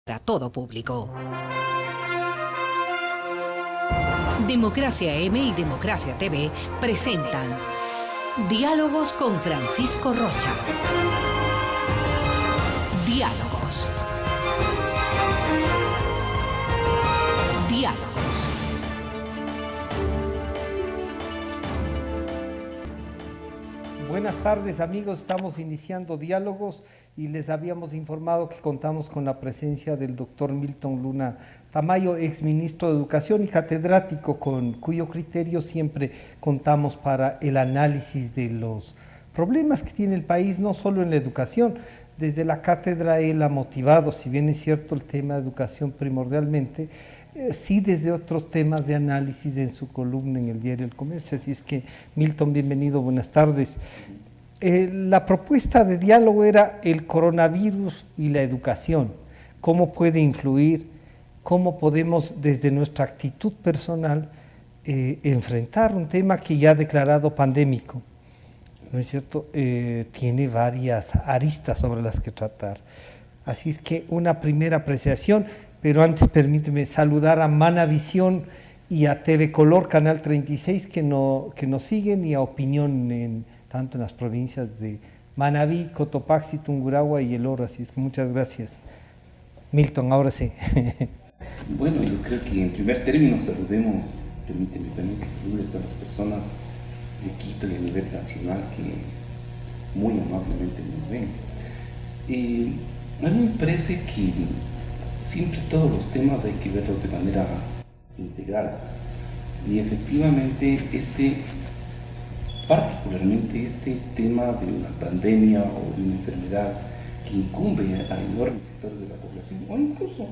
Para todo público. Democracia M y Democracia TV presentan Diálogos con Francisco Rocha. Diálogos. Diálogos. Buenas tardes, amigos, estamos iniciando diálogos y les habíamos informado que contamos con la presencia del doctor Milton Luna Tamayo, exministro de Educación y catedrático, con cuyo criterio siempre contamos para el análisis de los problemas que tiene el país, no solo en la educación. Desde la cátedra él ha motivado, si bien es cierto el tema de educación primordialmente, sí desde otros temas de análisis en su columna en el diario El Comercio. Así es que, Milton, bienvenido, buenas tardes. La propuesta de diálogo era el coronavirus y la educación, cómo puede influir, cómo podemos desde nuestra actitud personal enfrentar un tema que ya ha declarado pandémico, ¿no es cierto? Tiene varias aristas sobre las que tratar. Así es que una primera apreciación, pero antes permíteme saludar a Manavisión y a TV Color, Canal 36, que nos siguen, y a Opinión tanto en las provincias de Manabí, Cotopaxi, Tungurahua y El Oro. Así es que muchas gracias. Milton, ahora sí. Bueno, yo creo que en primer término saludemos, permíteme también que salude a todas las personas de Quito y a nivel nacional que muy amablemente nos ven. A mí me parece que siempre todos los temas hay que verlos de manera integral, y efectivamente particularmente este tema de una pandemia o de una enfermedad que incumbe a enormes sectores de la población, o incluso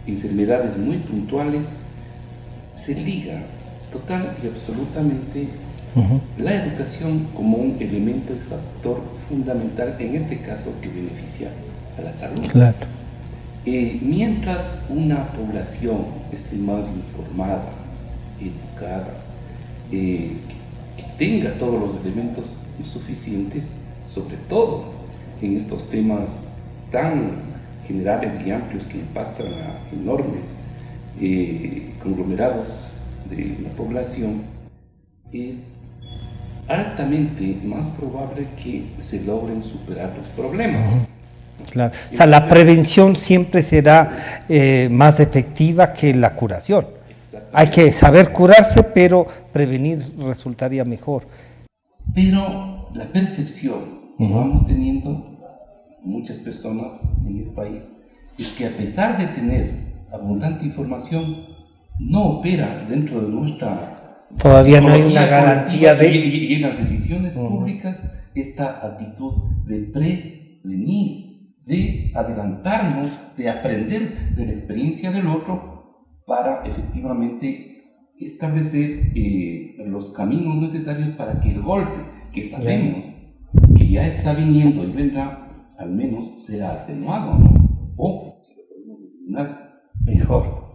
enfermedades muy puntuales, se liga total y absolutamente la educación como un elemento y factor fundamental, en este caso, que beneficia a la salud. Claro. Mientras una población esté más informada, educada, que tenga todos los elementos suficientes, sobre todo en estos temas tan generales y amplios que impactan a enormes conglomerados de la población, es altamente más probable que se logren superar los problemas. Claro. O sea, la prevención siempre será más efectiva que la curación. Hay que saber curarse, pero prevenir resultaría mejor. Pero la percepción que vamos teniendo muchas personas en el país es que, a pesar de tener abundante información, no opera dentro de nuestra... Todavía no hay una garantía de... Y en las decisiones públicas, esta actitud de prevenir, de adelantarnos, de aprender de la experiencia del otro, para efectivamente establecer los caminos necesarios para que el golpe, que sabemos que ya está viniendo y vendrá, al menos sea atenuado, ¿no? O si lo podemos eliminar, mejor.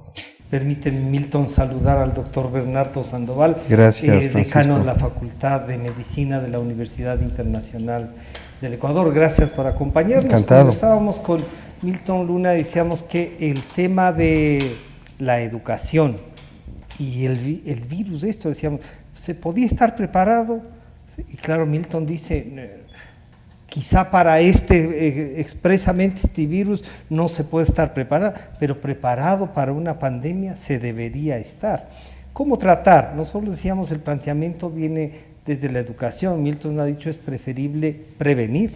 Permíteme, Milton, saludar al doctor Bernardo Sandoval, gracias, decano de la Facultad de Medicina de la Universidad Internacional del Ecuador. Gracias por acompañarnos. Encantado. Cuando estábamos con Milton Luna, decíamos que el tema de la educación y el virus, esto decíamos, ¿se podía estar preparado? Y claro, Milton dice, quizá para expresamente este virus no se puede estar preparado, pero preparado para una pandemia se debería estar. ¿Cómo tratar? Nosotros decíamos, el planteamiento viene desde la educación. Milton ha dicho, es preferible prevenir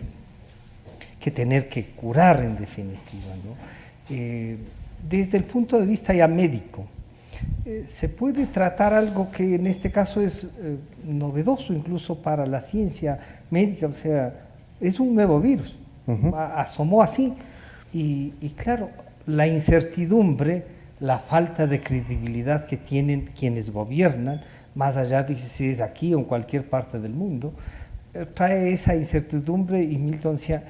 que tener que curar, en definitiva, ¿no? Desde el punto de vista ya médico, se puede tratar algo que en este caso es novedoso incluso para la ciencia médica, o sea, es un nuevo virus, asomó así, y claro, la incertidumbre, la falta de credibilidad que tienen quienes gobiernan, más allá de si es aquí o en cualquier parte del mundo, trae esa incertidumbre, y Milton decía,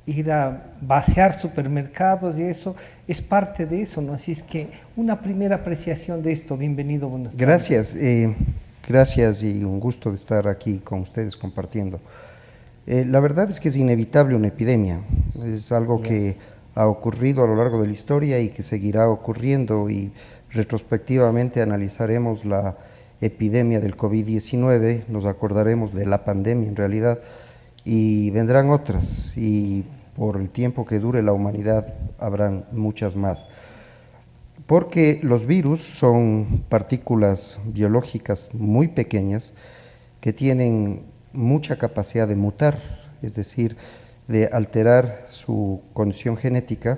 ir a vaciar supermercados y eso es parte de eso, ¿no? Así es que una primera apreciación de esto. Bienvenido, buenas tardes. Gracias, gracias, y un gusto de estar aquí con ustedes compartiendo. La verdad es que es inevitable una epidemia, es algo que ha ocurrido a lo largo de la historia y que seguirá ocurriendo, y retrospectivamente analizaremos la epidemia del COVID-19, nos acordaremos de la pandemia en realidad, y vendrán otras, y por el tiempo que dure la humanidad habrán muchas más. Porque los virus son partículas biológicas muy pequeñas que tienen mucha capacidad de mutar, es decir, de alterar su condición genética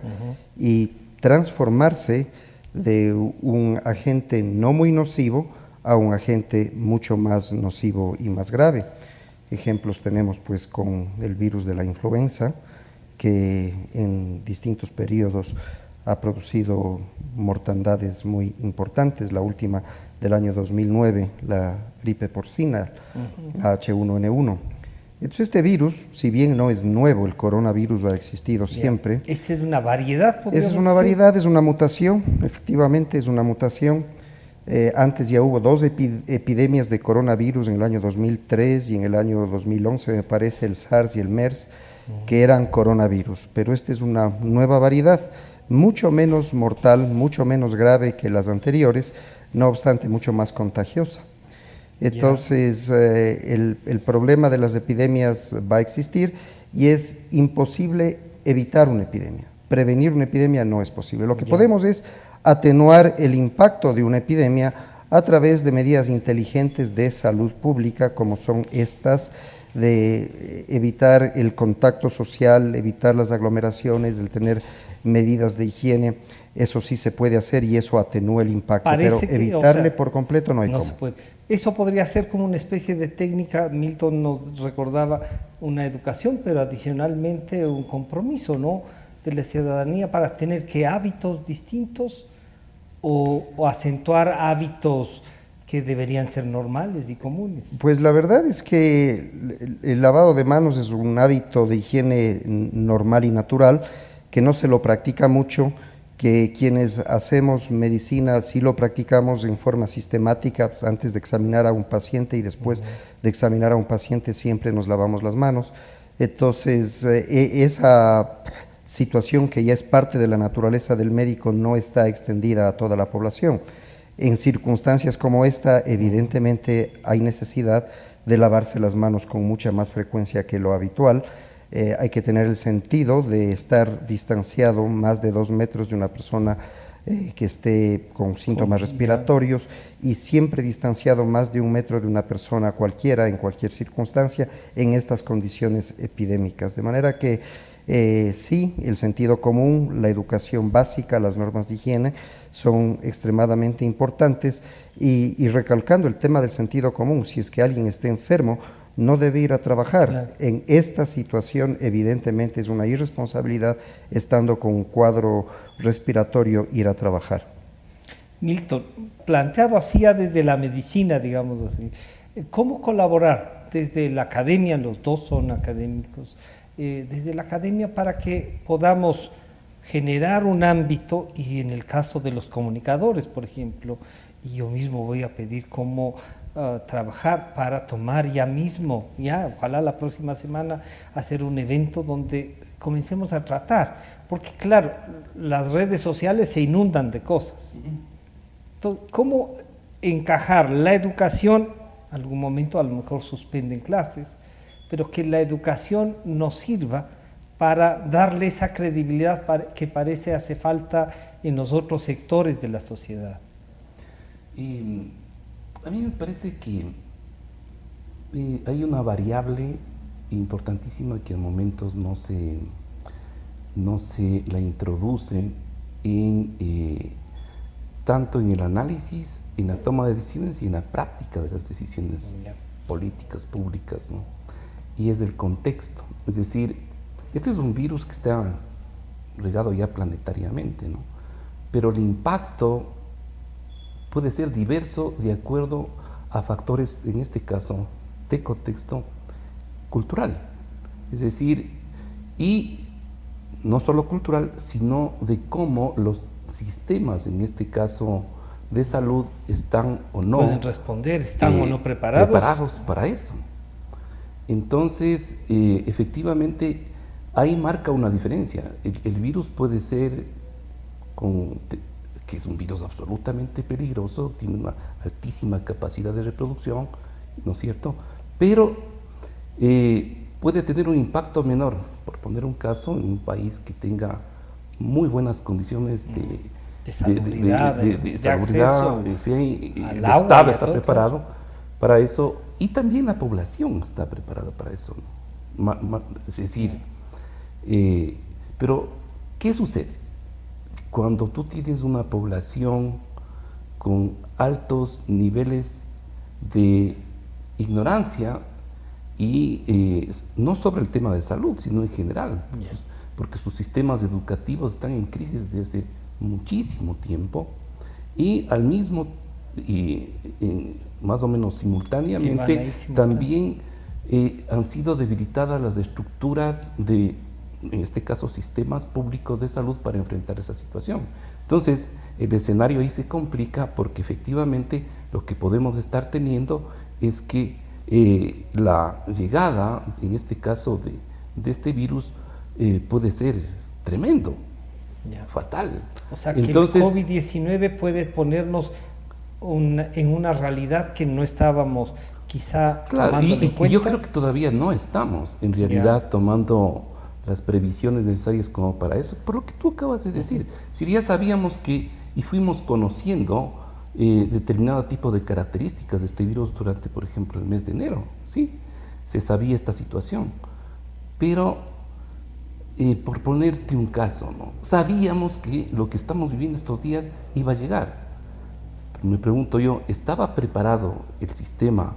y transformarse de un agente no muy nocivo a un agente mucho más nocivo y más grave. Ejemplos tenemos pues con el virus de la influenza, que en distintos periodos ha producido mortandades muy importantes, la última del año 2009, la gripe porcina, H1N1. Entonces este virus, si bien no es nuevo, el coronavirus ha existido siempre. ¿Esta es una variedad? Esa es una variedad, es una mutación, efectivamente es una mutación. Antes ya hubo dos epidemias de coronavirus en el año 2003 y en el año 2011, me parece, el SARS y el MERS, que eran coronavirus, pero esta es una nueva variedad, mucho menos mortal, mucho menos grave que las anteriores, no obstante mucho más contagiosa. Entonces el problema de las epidemias va a existir y es imposible evitar una epidemia. Prevenir una epidemia no es posible. Lo que podemos es atenuar el impacto de una epidemia a través de medidas inteligentes de salud pública, como son estas, de evitar el contacto social, evitar las aglomeraciones, el tener medidas de higiene. Eso sí se puede hacer y eso atenúa el impacto, pero evitarle por completo no hay cómo. Se puede. Eso podría ser como una especie de técnica. Milton nos recordaba una educación, pero adicionalmente un compromiso, ¿no?, de la ciudadanía para tener que hábitos distintos o acentuar hábitos que deberían ser normales y comunes. Pues la verdad es que el lavado de manos es un hábito de higiene normal y natural que no se lo practica mucho, que quienes hacemos medicina sí lo practicamos en forma sistemática. Antes de examinar a un paciente y después de examinar a un paciente siempre nos lavamos las manos. Entonces esa situación, que ya es parte de la naturaleza del médico, no está extendida a toda la población. En circunstancias como esta, evidentemente hay necesidad de lavarse las manos con mucha más frecuencia que lo habitual. Hay que tener el sentido de estar distanciado más de 2 metros de una persona que esté con síntomas respiratorios, y siempre distanciado más de 1 metro de una persona cualquiera, en cualquier circunstancia, en estas condiciones epidémicas. De manera que sí, el sentido común, la educación básica, las normas de higiene son extremadamente importantes, y recalcando el tema del sentido común, si es que alguien está enfermo, no debe ir a trabajar. Claro. En esta situación evidentemente es una irresponsabilidad, estando con un cuadro respiratorio, ir a trabajar. Milton, planteado así ya desde la medicina, digamos así, ¿cómo colaborar desde la academia? Los dos son académicos, desde la academia, para que podamos generar un ámbito, y en el caso de los comunicadores, por ejemplo, y yo mismo voy a pedir cómo trabajar para tomar ya mismo, ojalá la próxima semana, hacer un evento donde comencemos a tratar, porque claro, las redes sociales se inundan de cosas. Entonces, ¿cómo encajar la educación? Algún momento a lo mejor suspenden clases, pero que la educación nos sirva para darle esa credibilidad que parece hace falta en los otros sectores de la sociedad. A mí me parece que hay una variable importantísima que en momentos no se la introduce tanto en el análisis, en la toma de decisiones y en la práctica de las decisiones políticas, públicas, ¿no? Y es el contexto. Es decir, este es un virus que está regado ya planetariamente, ¿no? Pero el impacto puede ser diverso de acuerdo a factores, en este caso, de contexto cultural. Es decir, y no solo cultural, sino de cómo los sistemas, en este caso de salud, están o no... Pueden responder, están o no preparados. Preparados para eso. Entonces, efectivamente, ahí marca una diferencia. El virus puede ser, que es un virus absolutamente peligroso, tiene una altísima capacidad de reproducción, ¿no es cierto? Pero puede tener un impacto menor, por poner un caso, en un país que tenga muy buenas condiciones de salubridad, en fin, el Estado está preparado para eso, y también la población está preparada para eso, ¿no? Es decir, pero ¿qué sucede? Cuando tú tienes una población con altos niveles de ignorancia, y no sobre el tema de salud, sino en general, porque sus sistemas educativos están en crisis desde muchísimo tiempo, y más o menos simultáneamente también han sido debilitadas las estructuras de, en este caso, sistemas públicos de salud para enfrentar esa situación. Entonces, el escenario ahí se complica porque efectivamente lo que podemos estar teniendo es que la llegada, en este caso, de este virus puede ser tremendo, fatal. O sea, entonces, que el COVID-19 puede ponernos en una realidad que no estábamos quizá tomando en cuenta. Y yo creo que todavía no estamos, en realidad, tomando las previsiones necesarias como para eso, por lo que tú acabas de decir. Si ya sabíamos que, y fuimos conociendo determinado tipo de características de este virus durante, por ejemplo, el mes de enero, ¿sí? Se sabía esta situación, pero por ponerte un caso, ¿no? Sabíamos que lo que estamos viviendo estos días iba a llegar. Pero me pregunto yo, ¿estaba preparado el sistema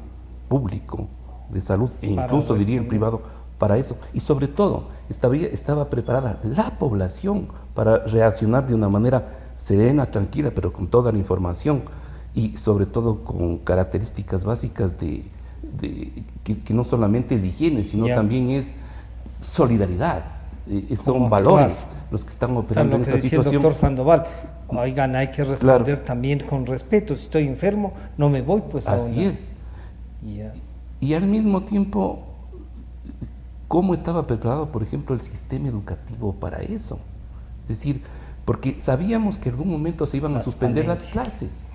público de salud, e incluso diría el privado, para eso? Y sobre todo, ¿estaba preparada la población para reaccionar de una manera serena, tranquila, pero con toda la información, y sobre todo con características básicas que no solamente es higiene, sino también es solidaridad, son valores los que están operando en esta situación? El doctor Sandoval, oigan, hay que responder también con respeto. Si estoy enfermo, no me voy, pues. Así es. Y al mismo tiempo, ¿cómo estaba preparado, por ejemplo, el sistema educativo para eso? Es decir, porque sabíamos que en algún momento se iban a suspender las clases.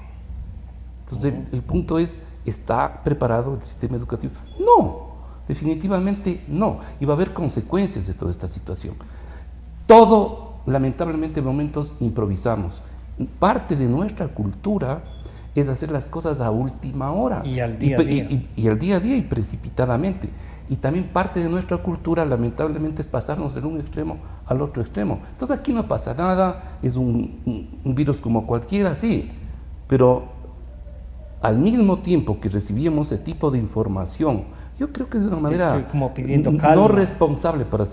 Entonces, el punto es, ¿está preparado el sistema educativo? No, definitivamente no. Y va a haber consecuencias de toda esta situación. Todo, lamentablemente, en momentos improvisamos. Parte de nuestra cultura es hacer las cosas a última hora. Y al día a día. Y al día a día y precipitadamente. Y también parte de nuestra cultura, lamentablemente, es pasarnos de un extremo al otro extremo. Entonces aquí no pasa nada, es un virus como cualquiera, sí, pero al mismo tiempo que recibíamos ese tipo de información, yo creo que de una manera como pidiendo calma, no responsable, para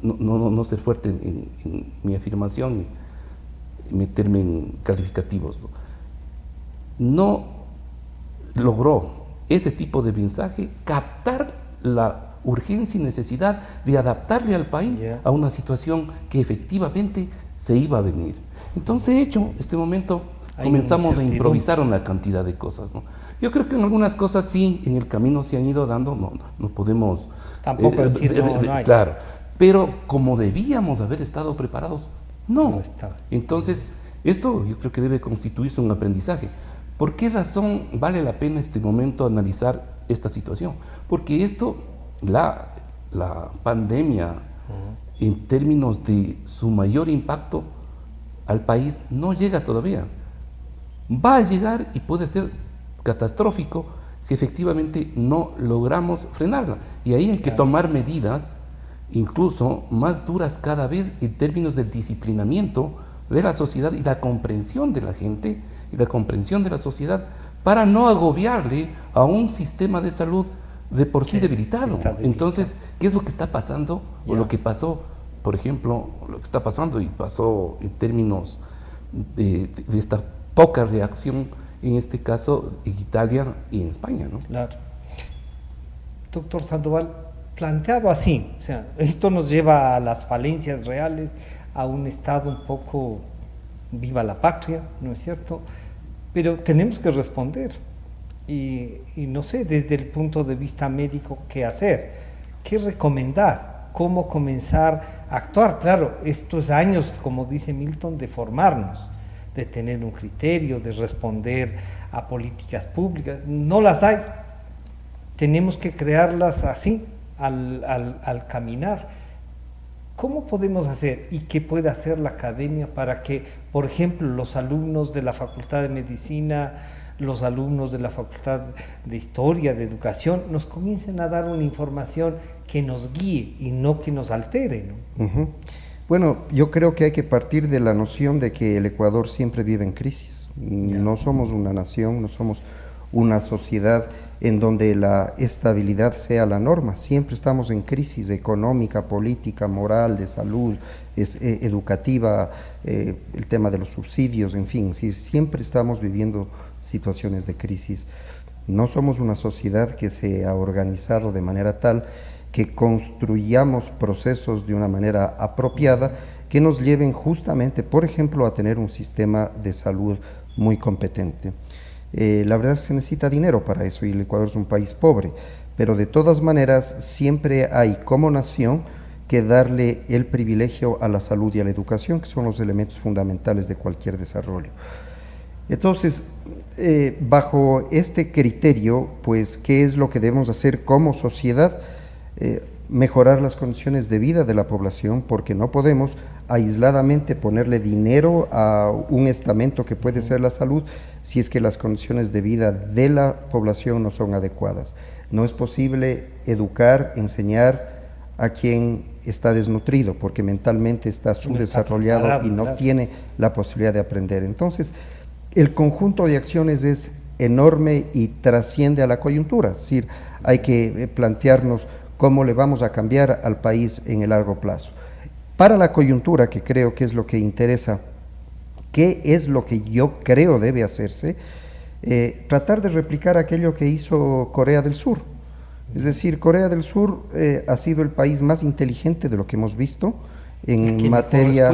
no ser fuerte en mi afirmación y meterme en calificativos, no logró ese tipo de mensaje captar la urgencia y necesidad de adaptarle al país a una situación que efectivamente se iba a venir. Entonces, de hecho, en este momento comenzamos a improvisar una cantidad de cosas, ¿no? Yo creo que en algunas cosas sí, en el camino se han ido dando, no podemos... Tampoco decir no hay. Claro, pero como debíamos haber estado preparados, no. Entonces, esto yo creo que debe constituirse un aprendizaje. ¿Por qué razón vale la pena en este momento analizar esta situación? Porque esto, la pandemia, en términos de su mayor impacto al país, no llega todavía. Va a llegar y puede ser catastrófico si efectivamente no logramos frenarla. Y ahí hay que tomar medidas, incluso más duras cada vez, en términos del disciplinamiento de la sociedad y la comprensión de la gente y la comprensión de la sociedad, para no agobiarle a un sistema de salud de por sí debilitado. Entonces, ¿qué es lo que está pasando? O lo que pasó, por ejemplo, lo que está pasando y pasó en términos de esta poca reacción, en este caso en Italia y en España, ¿no? Claro. Doctor Sandoval, planteado así, o sea, esto nos lleva a las falencias reales, a un Estado un poco viva la patria, ¿no es cierto? Pero tenemos que responder y no sé, desde el punto de vista médico, ¿qué hacer? ¿Qué recomendar? cómo comenzar a actuar. Claro, estos años, como dice Milton, de formarnos, de tener un criterio, de responder a políticas públicas. No las hay. Tenemos que crearlas así, al caminar. ¿Cómo podemos hacer y qué puede hacer la academia para que, por ejemplo, los alumnos de la Facultad de Medicina, los alumnos de la Facultad de Historia, de Educación, nos comiencen a dar una información que nos guíe y no que nos altere, ¿no? Bueno, yo creo que hay que partir de la noción de que el Ecuador siempre vive en crisis. No somos una nación, no somos una sociedad en donde la estabilidad sea la norma. Siempre estamos en crisis económica, política, moral, de salud, educativa, el tema de los subsidios, en fin, siempre estamos viviendo situaciones de crisis. No somos una sociedad que se ha organizado de manera tal que construyamos procesos de una manera apropiada que nos lleven justamente, por ejemplo, a tener un sistema de salud muy competente. La verdad es que se necesita dinero para eso y el Ecuador es un país pobre, pero de todas maneras siempre hay como nación que darle el privilegio a la salud y a la educación, que son los elementos fundamentales de cualquier desarrollo. Entonces, bajo este criterio, pues, ¿qué es lo que debemos hacer como sociedad? Mejorar las condiciones de vida de la población, porque no podemos aisladamente ponerle dinero a un estamento que puede ser la salud si es que las condiciones de vida de la población no son adecuadas. No es posible educar, enseñar a quien está desnutrido, porque mentalmente está subdesarrollado y no tiene la posibilidad de aprender. Entonces, el conjunto de acciones es enorme y trasciende a la coyuntura, es decir, hay que plantearnos cómo le vamos a cambiar al país en el largo plazo. Para la coyuntura, que creo que es lo que interesa, ¿qué es lo que yo creo debe hacerse? Tratar de replicar aquello que hizo Corea del Sur. Es decir, Corea del Sur ha sido el país más inteligente de lo que hemos visto en materia…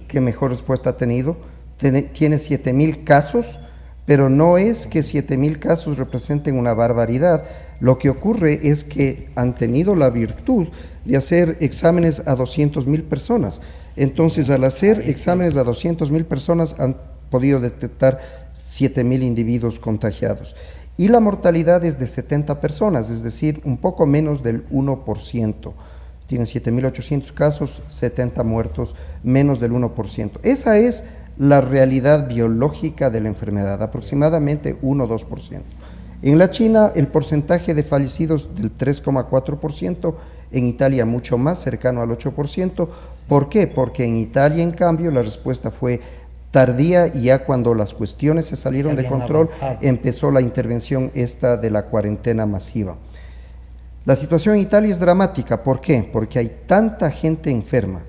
¿Qué mejor respuesta ha tenido? Tiene 7,000 casos, pero no es que 7,000 casos representen una barbaridad. Lo que ocurre es que han tenido la virtud de hacer exámenes a 200,000 personas. Entonces, al hacer exámenes a 200,000 personas, han podido detectar 7,000 individuos contagiados. Y la mortalidad es de 70 personas, es decir, un poco menos del 1%. Tienen 7,800 casos, 70 muertos, menos del 1%. Esa es la realidad biológica de la enfermedad, aproximadamente 1 o 2%. En la China, el porcentaje de fallecidos del 3,4%, en Italia mucho más, cercano al 8%. ¿Por qué? Porque en Italia, en cambio, la respuesta fue tardía y ya cuando las cuestiones se salieron de control, empezó la intervención esta de la cuarentena masiva. La situación en Italia es dramática. ¿Por qué? Porque hay tanta gente enferma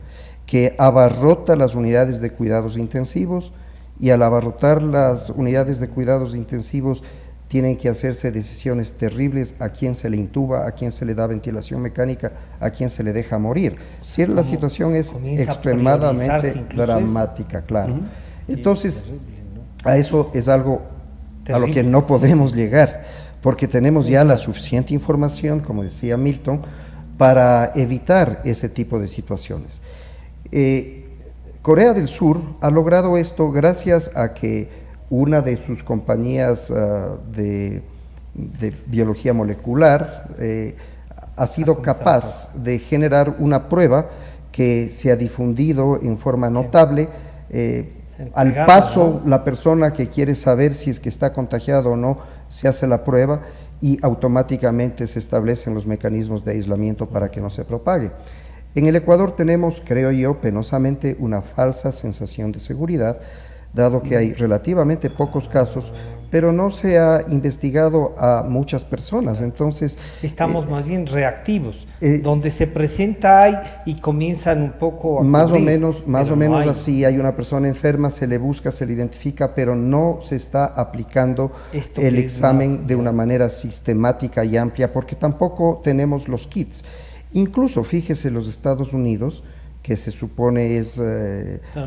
que abarrota las unidades de cuidados intensivos, y al abarrotar las unidades de cuidados intensivos tienen que hacerse decisiones terribles: a quién se le intuba, a quién se le da ventilación mecánica, a quién se le deja morir. Si la situación es extremadamente dramática, claro. Entonces, a eso es algo a lo que no podemos llegar, porque tenemos ya la suficiente información, como decía Milton, para evitar ese tipo de situaciones. Corea del Sur ha logrado esto gracias a que una de sus compañías de biología molecular ha sido capaz de generar una prueba que se ha difundido en forma notable. Al paso, la persona que quiere saber si es que está contagiado o no, se hace la prueba y automáticamente se establecen los mecanismos de aislamiento para que no se propague. En el Ecuador tenemos, creo yo, penosamente una falsa sensación de seguridad, dado que hay relativamente pocos casos, pero no se ha investigado a muchas personas. Entonces estamos más bien reactivos, donde se presenta hay y comienzan un poco a más o menos así. Hay una persona enferma, se le busca, se le identifica, pero no se está aplicando el examen de una manera sistemática y amplia, porque tampoco tenemos los kits. Incluso, fíjese, los Estados Unidos, que se supone es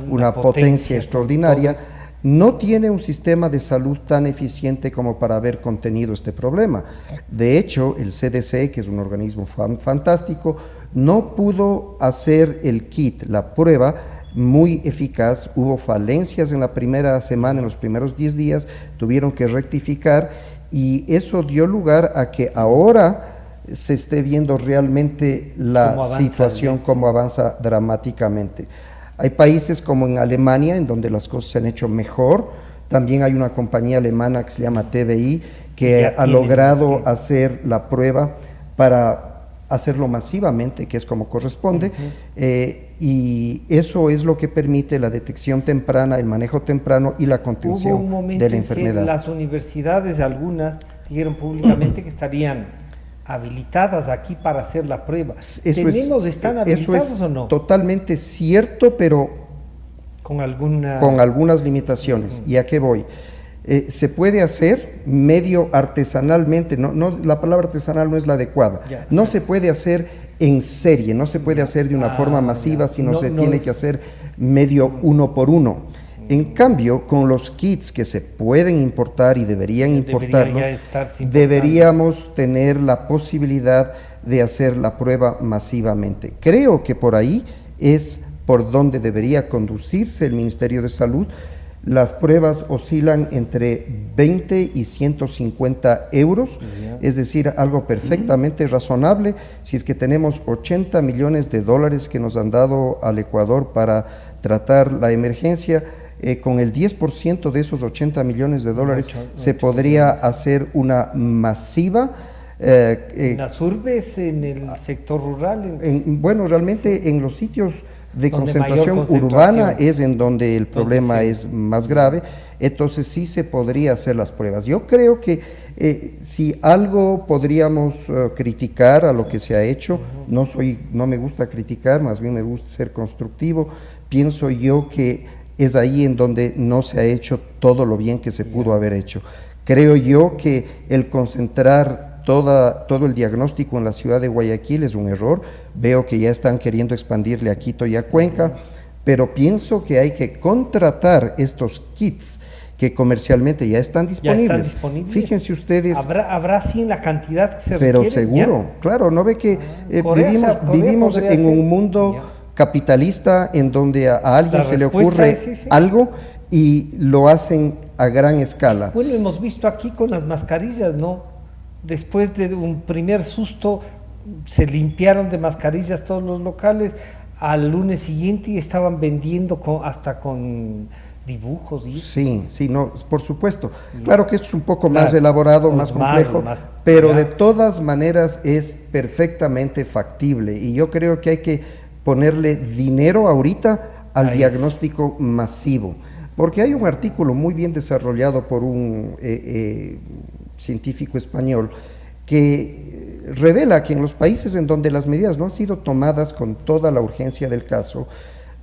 una potencia extraordinaria, no tiene un sistema de salud tan eficiente como para haber contenido este problema. De hecho, el CDC, que es un organismo fantástico, no pudo hacer el kit, la prueba, muy eficaz. Hubo falencias en la primera semana, en los primeros 10 días, tuvieron que rectificar y eso dio lugar a que ahora se esté viendo realmente la situación como avanza dramáticamente. Hay países como en Alemania, en donde las cosas se han hecho mejor. También hay una compañía alemana que se llama TBI, que ha logrado hacer la prueba para hacerlo masivamente, que es como corresponde, y eso es lo que permite la detección temprana, el manejo temprano y la contención Hubo un momento de la en que enfermedad. las universidades, algunas, dijeron públicamente que estarían habilitadas aquí para hacer la prueba. ¿Están habilitados o no? Totalmente cierto, pero con algunas limitaciones. ¿Y a qué voy? Se puede hacer medio artesanalmente, la palabra artesanal no es la adecuada, no se puede hacer en serie, no se puede hacer de una forma masiva, sino se tiene que hacer medio uno por uno. En cambio, con los kits que se pueden importar y deberían importarlos, deberíamos tener la posibilidad de hacer la prueba masivamente. Creo que por ahí es por donde debería conducirse el Ministerio de Salud. Las pruebas oscilan entre 20 y 150 euros, es decir, algo perfectamente razonable. Si es que tenemos 80 millones de dólares que nos han dado al Ecuador para tratar la emergencia, con el 10% de esos 80 millones de dólares se podría hacer una masiva. ¿En las urbes, en el sector rural? Bueno, realmente en los sitios de concentración urbana es en donde el problema es más grave, entonces sí se podría hacer las pruebas. Yo creo que si algo podríamos criticar a lo que se ha hecho, no me gusta criticar, más bien me gusta ser constructivo, pienso yo que es ahí en donde no se ha hecho todo lo bien que se pudo haber hecho. Creo yo que el concentrar todo el diagnóstico en la ciudad de Guayaquil es un error. Veo que ya están queriendo expandirle a Quito y a Cuenca, pero pienso que hay que contratar estos kits que comercialmente ya están disponibles. Fíjense ustedes. ¿Habrá sí en la cantidad que se requiere? Pero seguro, claro, ¿no ve que vivimos en un mundo capitalista en donde a alguien se le ocurre algo y lo hacen a gran escala? Bueno, hemos visto aquí con las mascarillas, ¿no? Después de un primer susto, se limpiaron de mascarillas todos los locales, al lunes siguiente estaban vendiendo hasta con dibujos. Sí, no, por supuesto. Claro que esto es un poco más elaborado, más complejo, pero de todas maneras es perfectamente factible y yo creo que hay que ponerle dinero ahorita al diagnóstico masivo, porque hay un artículo muy bien desarrollado por un científico español que revela que en los países en donde las medidas no han sido tomadas con toda la urgencia del caso,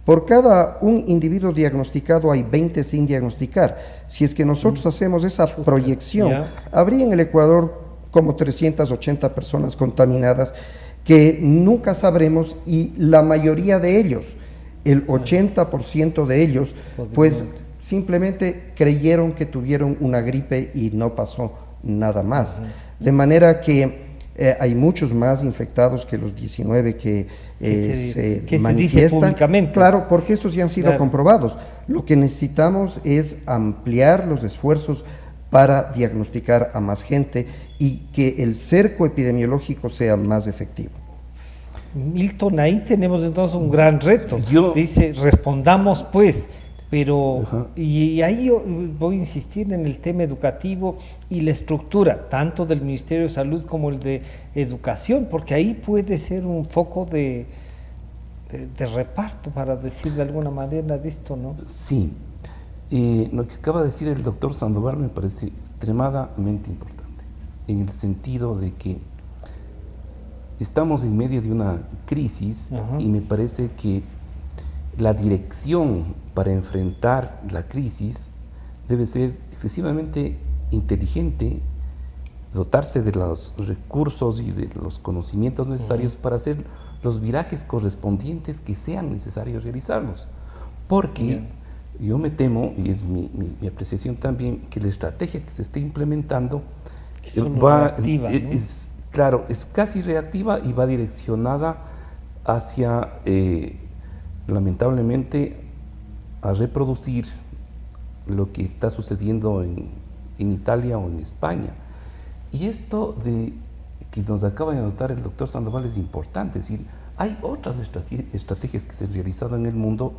por cada un individuo diagnosticado hay 20 sin diagnosticar. Si es que nosotros hacemos esa proyección, habría en el Ecuador como 380 personas contaminadas que nunca sabremos, y la mayoría de ellos, el 80% de ellos, pues simplemente creyeron que tuvieron una gripe y no pasó nada más. De manera que hay muchos más infectados que los 19 que se manifiestan. Claro, porque esos ya han sido comprobados. Lo que necesitamos es ampliar los esfuerzos para diagnosticar a más gente y que el cerco epidemiológico sea más efectivo. Milton, ahí tenemos entonces un gran reto. Dice, respondamos pues, pero y ahí yo voy a insistir en el tema educativo y la estructura, tanto del Ministerio de Salud como el de Educación, porque ahí puede ser un foco de reparto, para decir de alguna manera, de esto, ¿no? Sí. Lo que acaba de decir el doctor Sandoval me parece extremadamente importante, en el sentido de que estamos en medio de una crisis y me parece que la dirección para enfrentar la crisis debe ser excesivamente inteligente, dotarse de los recursos y de los conocimientos necesarios para hacer los virajes correspondientes que sean necesarios realizarlos. Porque yo me temo, y es mi apreciación también, que la estrategia que se está implementando es casi reactiva y va direccionada hacia, lamentablemente, a reproducir lo que está sucediendo en Italia o en España. Y esto que nos acaba de anotar el doctor Sandoval es importante, es decir, hay otras estrategias que se han realizado en el mundo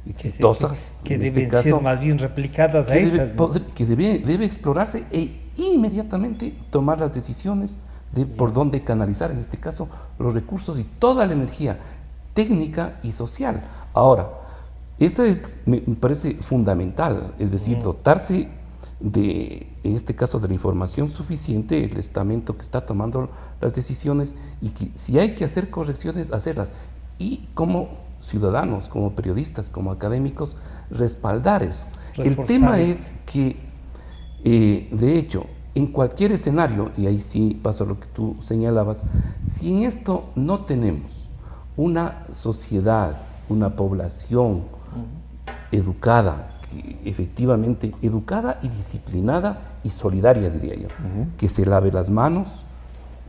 exitosas, que en deben este caso, ser más bien replicadas a esas, ¿no? que debe explorarse e inmediatamente tomar las decisiones de por dónde canalizar, en este caso, los recursos y toda la energía técnica y social. Ahora, eso me parece fundamental, es decir, dotarse en este caso, de la información suficiente, el estamento que está tomando las decisiones, y que si hay que hacer correcciones, hacerlas. Y como ciudadanos, como periodistas, como académicos, respaldar eso. El tema es que, de hecho, en cualquier escenario, y ahí sí pasa lo que tú señalabas, si en esto no tenemos una sociedad, una población educada, efectivamente educada y disciplinada y solidaria, diría yo, que se lave las manos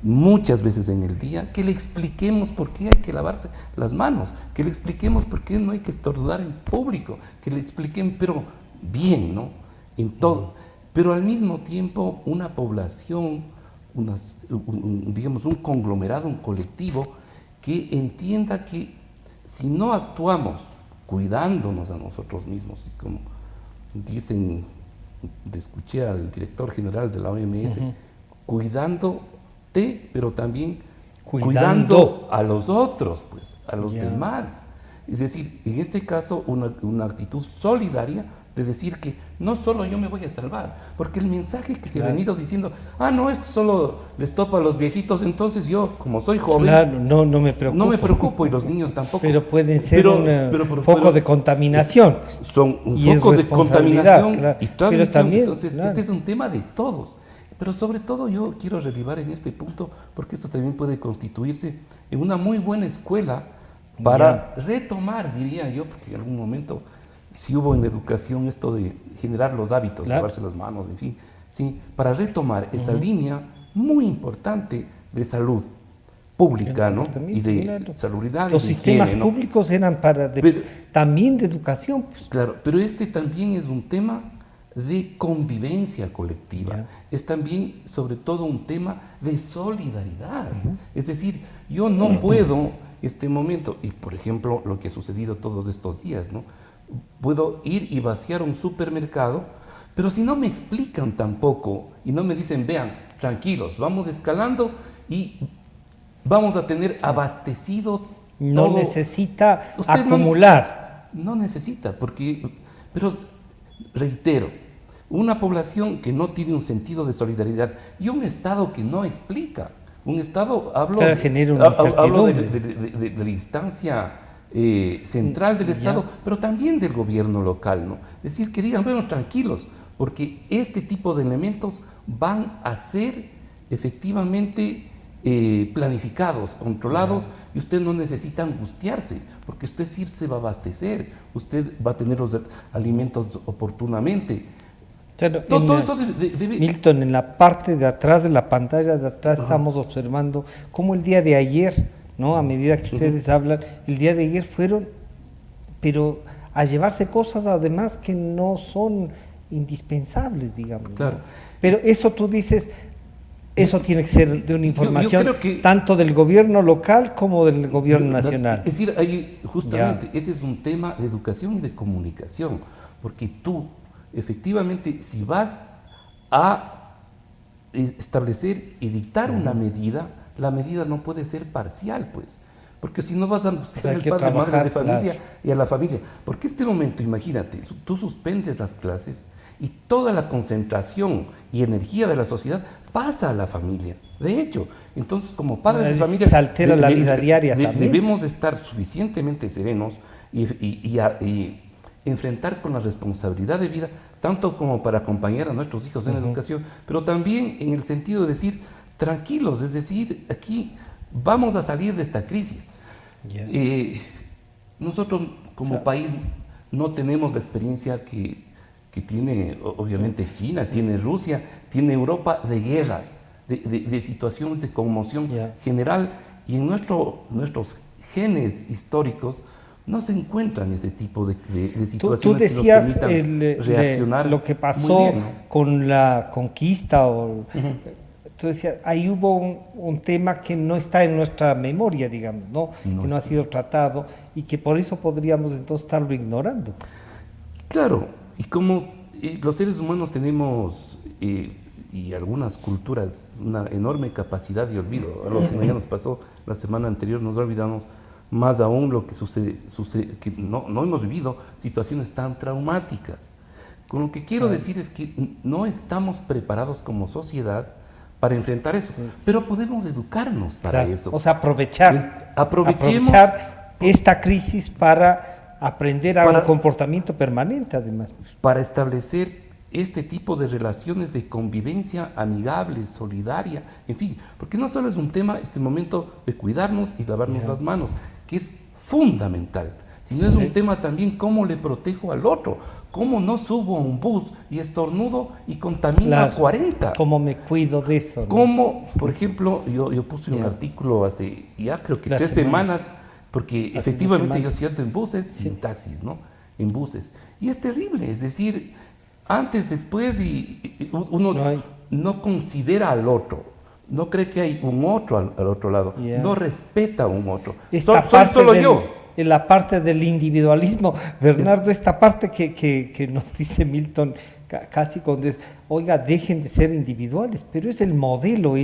muchas veces en el día, que le expliquemos por qué hay que lavarse las manos, que le expliquemos por qué no hay que estornudar en público, que le expliquen, pero bien, ¿no? En todo. Pero al mismo tiempo una población, digamos un conglomerado, un colectivo, que entienda que si no actuamos cuidándonos a nosotros mismos, y como dicen, escuché al director general de la OMS, cuidándote, pero también cuidando a los otros, pues, a los demás. Es decir, en este caso, una actitud solidaria de decir que no solo yo me voy a salvar, porque el mensaje que se ha venido diciendo, no, esto solo les topa a los viejitos, entonces yo, como soy joven, no me preocupo. No me preocupo, y los niños tampoco. Pero pueden ser un foco de contaminación. Pues. Son un foco de contaminación y transmisión. También, entonces, este es un tema de todos. Pero sobre todo yo quiero relevar en este punto, porque esto también puede constituirse en una muy buena escuela para retomar, diría yo, porque en algún momento si hubo en la educación esto de generar los hábitos, lavarse las manos, en fin, sí, para retomar esa línea muy importante de salud pública, ¿no? Y de salubridad. Los sistemas públicos eran también de educación. Pues. Claro, pero este también es un tema de convivencia colectiva, es también sobre todo un tema de solidaridad. Es decir, yo no puedo este momento, y por ejemplo lo que ha sucedido todos estos días, ¿no? Puedo ir y vaciar un supermercado, pero si no me explican tampoco y no me dicen, vean, tranquilos, vamos escalando y vamos a tener abastecido no todo. Necesita acumular. No necesita, pero reitero, una población que no tiene un sentido de solidaridad y un Estado que no explica, un Estado, hablo de la instancia central del Estado, pero también del gobierno local, ¿no? Es decir, que digan, bueno, tranquilos, porque este tipo de elementos van a ser efectivamente planificados, controlados, y usted no necesita angustiarse, porque usted sí se va a abastecer, usted va a tener los alimentos oportunamente. Claro, todo eso debe... Milton, en la parte de atrás de la pantalla de atrás estamos observando cómo el día de ayer, ¿no? A medida que ustedes hablan, el día de ayer fueron, pero a llevarse cosas además que no son indispensables, digamos. Claro. ¿No? Pero eso tú dices, eso tiene que ser de una información yo creo que, tanto del gobierno local como del gobierno nacional. Es decir, ahí justamente ese es un tema de educación y de comunicación, porque tú, efectivamente, si vas a establecer y dictar una medida, la medida no puede ser parcial, pues, porque si no vas a angustiar al padre, madre de familia y a la familia. Porque este momento, imagínate, tú suspendes las clases y toda la concentración y energía de la sociedad pasa a la familia. De hecho, entonces como padres de familia se altera la vida diaria también. Debemos estar suficientemente serenos y enfrentar con la responsabilidad de vida, tanto como para acompañar a nuestros hijos en la educación, pero también en el sentido de decir, tranquilos, es decir, aquí vamos a salir de esta crisis. Nosotros como país no tenemos la experiencia que tiene obviamente China, tiene Rusia, tiene Europa, de guerras, de situaciones de conmoción general, y en nuestros genes históricos no se encuentran ese tipo de situaciones. Tú decías que nos permitan reaccionar lo que muy pasó bien, ¿no? con la conquista, tú decías, ahí hubo un tema que no está en nuestra memoria, digamos, ¿no? Que no ha sido tratado y que por eso podríamos entonces estarlo ignorando. Claro, y como los seres humanos tenemos, y algunas culturas, una enorme capacidad de olvido. A los que ya nos pasó la semana anterior, nos olvidamos más aún lo que sucede que no hemos vivido situaciones tan traumáticas. Con lo que quiero decir es que no estamos preparados como sociedad para enfrentar eso, pero podemos educarnos para eso. O sea, aprovechar esta crisis para aprender a un comportamiento permanente, además. Para establecer este tipo de relaciones de convivencia amigable, solidaria, en fin, porque no solo es un tema, este momento de cuidarnos y lavarnos las manos, que es fundamental, sino es un tema también cómo le protejo al otro, cómo no subo a un bus y estornudo y contamino a 40. ¿Cómo me cuido de eso? ¿No? Cómo, por ejemplo, yo puse un artículo hace ya creo que 3 semanas, porque efectivamente yo siento en buses y en taxis, ¿no? En buses. Y es terrible, es decir, antes, después, y uno no considera al otro, no cree que hay un otro al otro lado, no respeta a un otro. Solo yo. En la parte del individualismo, Bernardo, esta parte que nos dice Milton, casi con oiga, dejen de ser individuales, pero es el modelo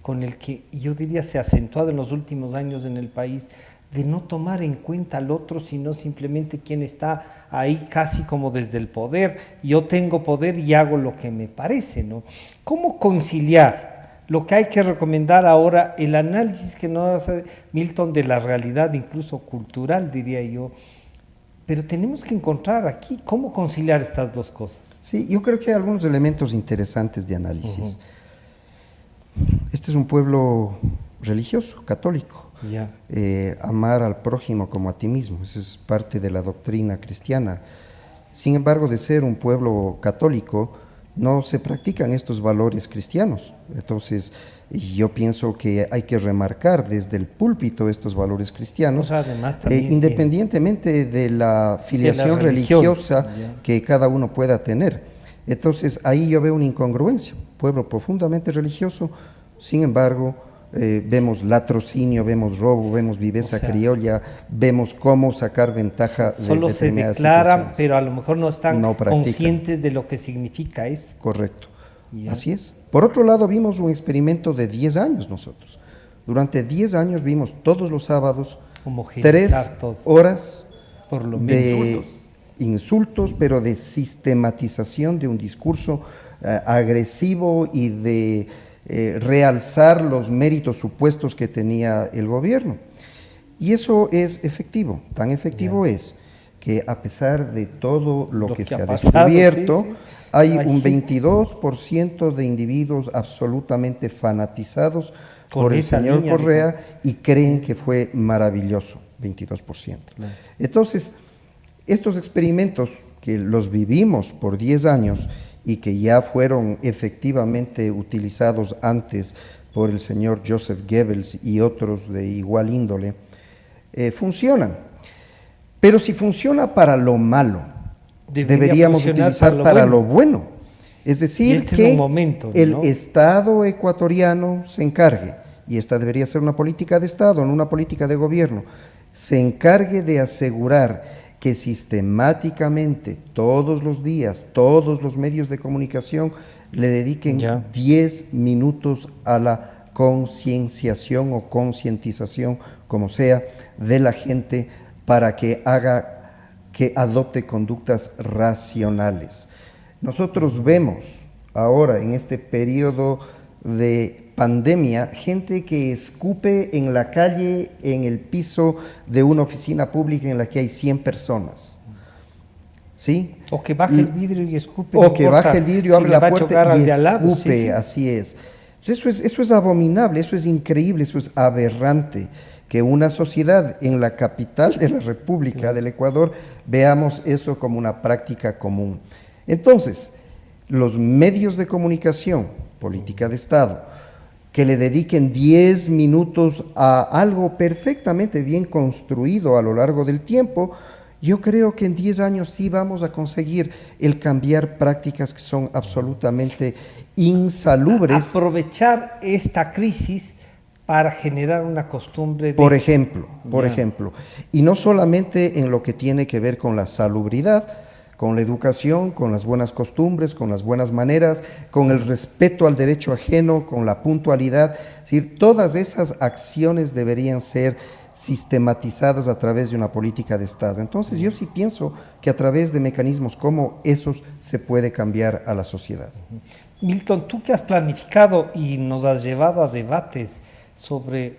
con el que yo diría se ha acentuado en los últimos años en el país, de no tomar en cuenta al otro, sino simplemente quien está ahí casi como desde el poder. Yo tengo poder y hago lo que me parece, ¿no? ¿Cómo conciliar lo que hay que recomendar ahora, el análisis que nos hace Milton de la realidad, incluso cultural, diría yo? Pero tenemos que encontrar aquí cómo conciliar estas dos cosas. Sí, yo creo que hay algunos elementos interesantes de análisis. Este es un pueblo religioso, católico. Amar al prójimo como a ti mismo, esa es parte de la doctrina cristiana. Sin embargo, de ser un pueblo católico, no se practican estos valores cristianos. Entonces, yo pienso que hay que remarcar desde el púlpito estos valores cristianos, además, independientemente de la filiación religiosa que cada uno pueda tener. Entonces, ahí yo veo una incongruencia. Pueblo profundamente religioso, sin embargo, vemos latrocinio, vemos robo, vemos viveza criolla, vemos cómo sacar ventaja de determinadas situaciones. Solo se declaran, pero a lo mejor no están conscientes de lo que significa eso. Correcto, así es. Por otro lado, vimos un experimento de 10 años nosotros. Durante 10 años vimos todos los sábados 3 horas por lo de insultos, pero de sistematización de un discurso agresivo y de realzar los méritos supuestos que tenía el gobierno. Y eso es efectivo, tan efectivo es que a pesar de todo lo que se ha descubierto, hay un 22% de individuos absolutamente fanatizados por el señor Correa y creen que fue maravilloso, 22%. Entonces, estos experimentos que los vivimos por 10 años y que ya fueron efectivamente utilizados antes por el señor Joseph Goebbels y otros de igual índole, funcionan. Pero si funciona para lo malo, deberíamos utilizar para lo bueno. Es decir, que el Estado ecuatoriano se encargue, y esta debería ser una política de Estado, no una política de gobierno, se encargue de asegurar que sistemáticamente, todos los días, todos los medios de comunicación le dediquen 10 minutos a la concienciación o concientización, como sea, de la gente para que adopte conductas racionales. Nosotros vemos ahora en este periodo de pandemia, gente que escupe en la calle, en el piso de una oficina pública en la que hay 100 personas. ¿Sí? O que baje el vidrio y escupe. O que baje el vidrio, abre la puerta y escupe, así es. Eso es abominable, eso es increíble, eso es aberrante, que una sociedad en la capital de la República del Ecuador veamos eso como una práctica común. Entonces, los medios de comunicación, política de Estado, que le dediquen 10 minutos a algo perfectamente bien construido a lo largo del tiempo, yo creo que en 10 años sí vamos a conseguir el cambiar prácticas que son absolutamente insalubres. Aprovechar esta crisis para generar una costumbre de... Por ejemplo, y no solamente en lo que tiene que ver con la salubridad, con la educación, con las buenas costumbres, con las buenas maneras, con el respeto al derecho ajeno, con la puntualidad, es decir, todas esas acciones deberían ser sistematizadas a través de una política de Estado. Entonces yo sí pienso que a través de mecanismos como esos se puede cambiar a la sociedad. Milton, tú que has planificado y nos has llevado a debates sobre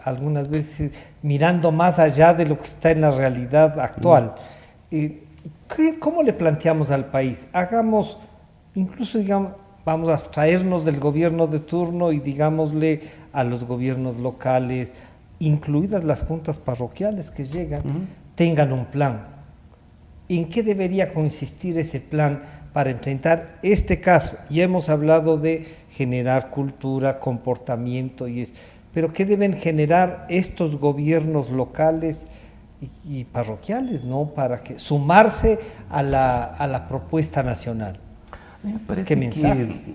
algunas veces mirando más allá de lo que está en la realidad actual, ¿cómo le planteamos al país? Hagamos, incluso digamos, vamos a traernos del gobierno de turno y digámosle a los gobiernos locales, incluidas las juntas parroquiales que llegan, tengan un plan. ¿En qué debería consistir ese plan para enfrentar este caso? Ya hemos hablado de generar cultura, comportamiento y eso, pero ¿qué deben generar estos gobiernos locales y parroquiales, ¿no? Para sumarse a la propuesta nacional? Me parece ¿Qué mensajes?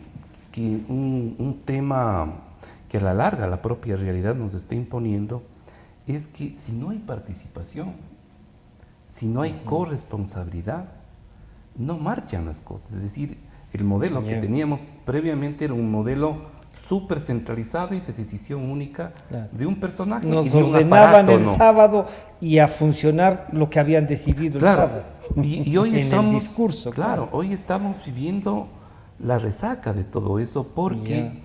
que un tema que a la larga la propia realidad nos está imponiendo es que si no hay participación, si no hay corresponsabilidad, no marchan las cosas. Es decir, el modelo que teníamos previamente era un modelo súper centralizado y de decisión única de un personaje. Nos y de un ordenaban aparato, el sábado y a funcionar lo que habían decidido el sábado. Y hoy en estamos, el discurso. hoy estamos viviendo la resaca de todo eso porque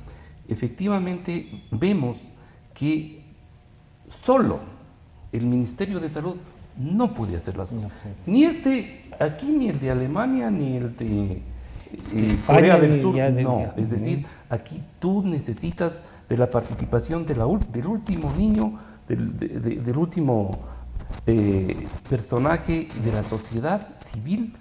efectivamente vemos que solo el Ministerio de Salud no puede hacer las cosas. Ni aquí, ni el de Alemania, ni el de Corea del Sur. Es decir, aquí tú necesitas de la participación del último niño, del último personaje de la sociedad civil,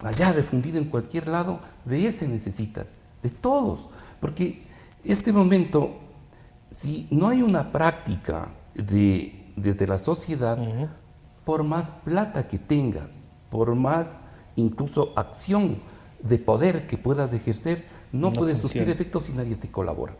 allá difundido en cualquier lado, de ese necesitas, de todos. Porque este momento, si no hay una práctica desde la sociedad, por más plata que tengas, por más incluso acción de poder que puedas ejercer, no puedes surtir efectos si nadie te colabora.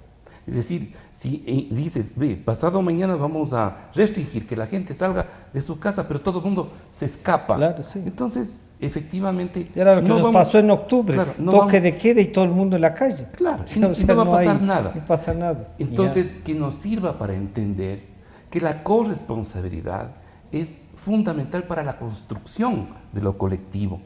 Es decir, si dices, pasado mañana vamos a restringir que la gente salga de su casa, pero todo el mundo se escapa. Claro, sí. Entonces, efectivamente... Era lo que nos pasó en octubre, toque de queda y todo el mundo en la calle. Claro, y no va a pasar nada. No pasa nada. Entonces, que nos sirva para entender que la corresponsabilidad es fundamental para la construcción de lo colectivo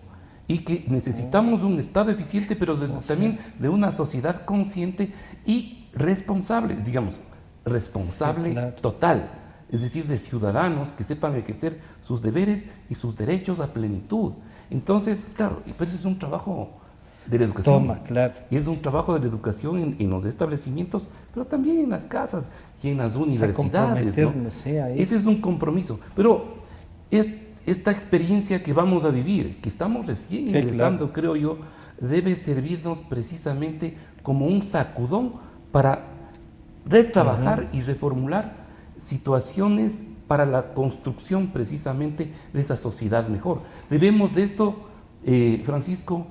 y que necesitamos un Estado eficiente, pero también de una sociedad consciente y responsable, digamos, responsable total, es decir, de ciudadanos que sepan ejercer sus deberes y sus derechos a plenitud. Entonces, claro, pero ese es un trabajo de la educación. Y es un trabajo de la educación en los establecimientos, pero también en las casas y en las universidades, ¿no? Ese es un compromiso. Pero esta experiencia que vamos a vivir, que estamos recién ingresando, creo yo, debe servirnos precisamente como un sacudón para retrabajar y reformular situaciones para la construcción precisamente de esa sociedad mejor. Debemos de esto, Francisco,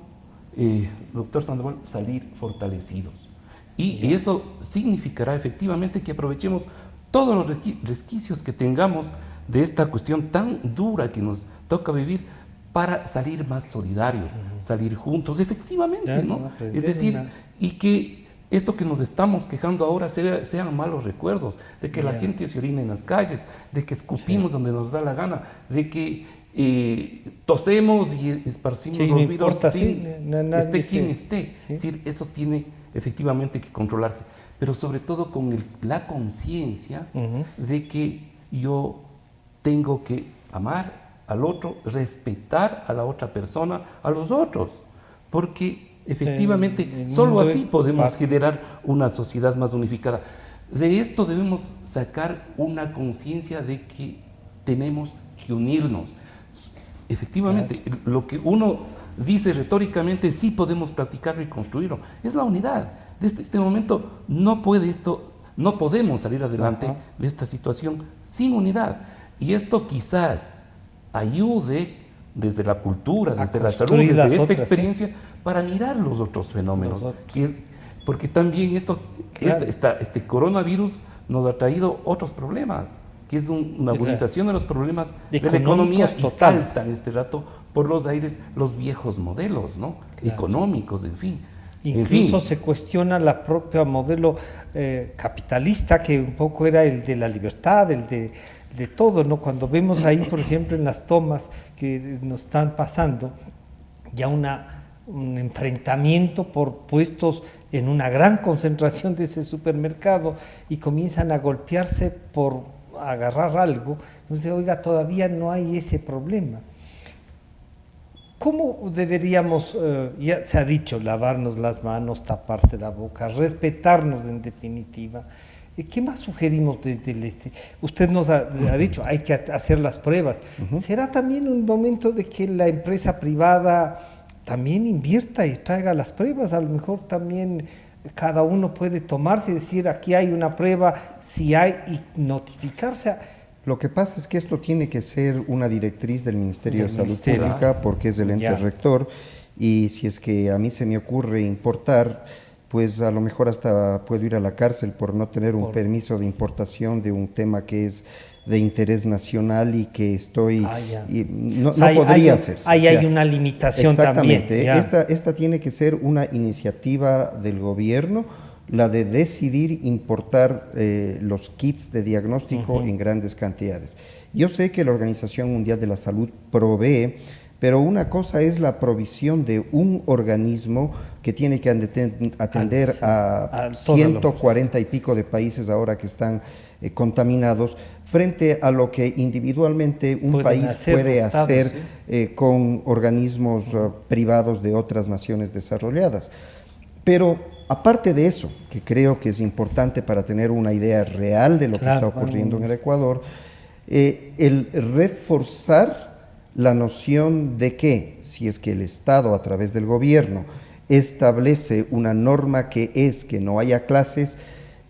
doctor Sandoval, salir fortalecidos. Y eso significará efectivamente que aprovechemos todos los resquicios que tengamos de esta cuestión tan dura que nos toca vivir para salir más solidarios, salir juntos, efectivamente, ¿no? Es decir, y que esto que nos estamos quejando ahora sean malos recuerdos, de que la gente se orina en las calles, de que escupimos donde nos da la gana, de que tosemos y esparcimos los virus sin esté quien esté. Es decir, eso tiene efectivamente que controlarse, pero sobre todo con la conciencia de que yo tengo que amar al otro, respetar a la otra persona, a los otros, porque efectivamente solo así podemos generar una sociedad más unificada. De esto debemos sacar una conciencia de que tenemos que unirnos. Efectivamente, lo que uno dice retóricamente, sí podemos practicarlo y construirlo, es la unidad. Desde este momento no podemos salir adelante de esta situación sin unidad. Y esto quizás ayude desde la cultura, desde la salud, desde esta experiencia, para mirar los otros fenómenos. Porque también este coronavirus nos ha traído otros problemas, que es una agudización de los problemas de la economía, y saltan este rato por los aires los viejos modelos, ¿no? Económicos, en fin. Incluso se cuestiona la propia modelo capitalista, que un poco era el de la libertad, el de todo, ¿no? Cuando vemos ahí, por ejemplo, en las tomas que nos están pasando, ya un enfrentamiento por puestos en una gran concentración de ese supermercado, y comienzan a golpearse por agarrar algo. Entonces, oiga, todavía no hay ese problema. ¿Cómo deberíamos, ya se ha dicho, lavarnos las manos, taparse la boca, respetarnos en definitiva? ¿Qué más sugerimos desde el este? Usted nos ha dicho, hay que hacer las pruebas. ¿Será también un momento de que la empresa privada también invierta y traiga las pruebas? A lo mejor también cada uno puede tomarse y decir, aquí hay una prueba, si hay, y notificarse. Lo que pasa es que esto tiene que ser una directriz del Ministerio de Salud Pública, porque es el ente rector, y si es que a mí se me ocurre importar, pues a lo mejor hasta puedo ir a la cárcel por no tener un permiso de importación de un tema que es de interés nacional y que estoy... no podría hacerse. Ahí hay una limitación también. Exactamente. Esta tiene que ser una iniciativa del gobierno, la de decidir importar los kits de diagnóstico en grandes cantidades. Yo sé que la Organización Mundial de la Salud provee, pero una cosa es la provisión de un organismo que tiene que atender a 140 y pico de países ahora que están contaminados, frente a lo que individualmente un país puede hacer con organismos privados de otras naciones desarrolladas. Pero aparte de eso, que creo que es importante para tener una idea real de lo que está ocurriendo en el Ecuador, el reforzar la noción de que si es que el Estado a través del gobierno establece una norma que es que no haya clases,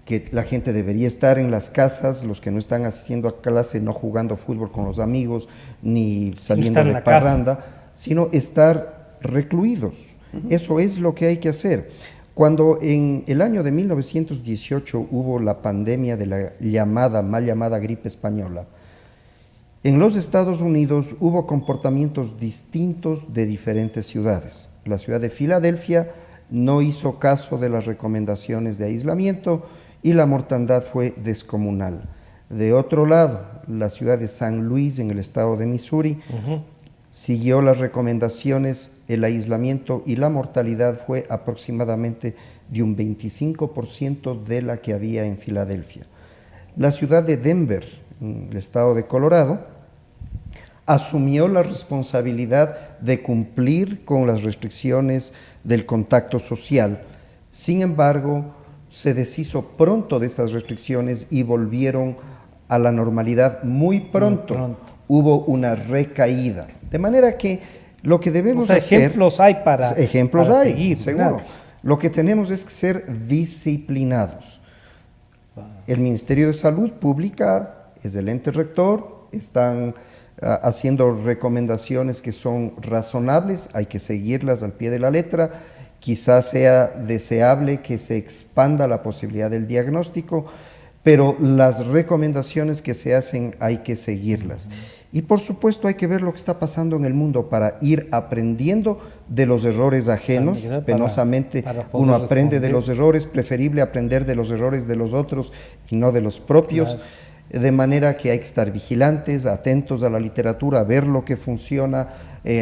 que la gente debería estar en las casas, los que no están asistiendo a clase, no jugando fútbol con los amigos, ni saliendo de parranda, sino estar recluidos. Eso es lo que hay que hacer. Cuando en el año de 1918 hubo la pandemia de la mal llamada gripe española, en los Estados Unidos hubo comportamientos distintos de diferentes ciudades. La ciudad de Filadelfia no hizo caso de las recomendaciones de aislamiento y la mortandad fue descomunal. De otro lado, la ciudad de San Luis, en el estado de Missouri, siguió las recomendaciones, el aislamiento, y la mortalidad fue aproximadamente de un 25% de la que había en Filadelfia. La ciudad de Denver, en el estado de Colorado, asumió la responsabilidad de cumplir con las restricciones del contacto social. Sin embargo, se deshizo pronto de esas restricciones y volvieron a la normalidad muy pronto. Hubo una recaída. De manera que lo que debemos hacer... Ejemplos hay para seguir, seguro. Lo que tenemos es que ser disciplinados. El Ministerio de Salud Pública es el ente rector, están haciendo recomendaciones que son razonables, hay que seguirlas al pie de la letra. Quizás sea deseable que se expanda la posibilidad del diagnóstico, pero las recomendaciones que se hacen hay que seguirlas. Y por supuesto hay que ver lo que está pasando en el mundo para ir aprendiendo de los errores ajenos. Penosamente uno aprende de los errores, preferible aprender de los errores de los otros y no de los propios. De manera que hay que estar vigilantes, atentos a la literatura, ver lo que funciona,